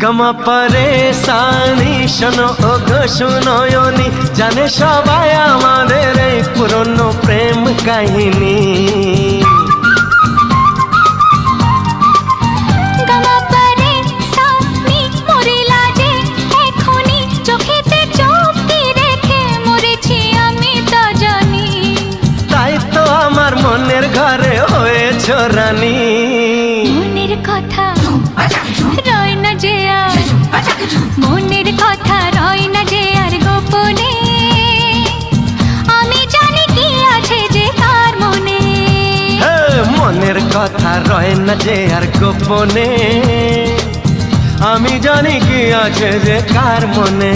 গমা পরেশানি শোনো ও গো শুনয়নি, জানে সবাই আমাদের এই পুরনো প্রেম কাহিনী। তাই তো আমার মনের ঘরে হয়েছ রানী। মনের কথা রয় না যে আর, মনের কথা রয় না যে আর গোপনে। আমি জানি কি আছে যে কার মনে, মনের কথা রয় না যে আর গোপনে। আমি জানি কি আছে যে কার মনে।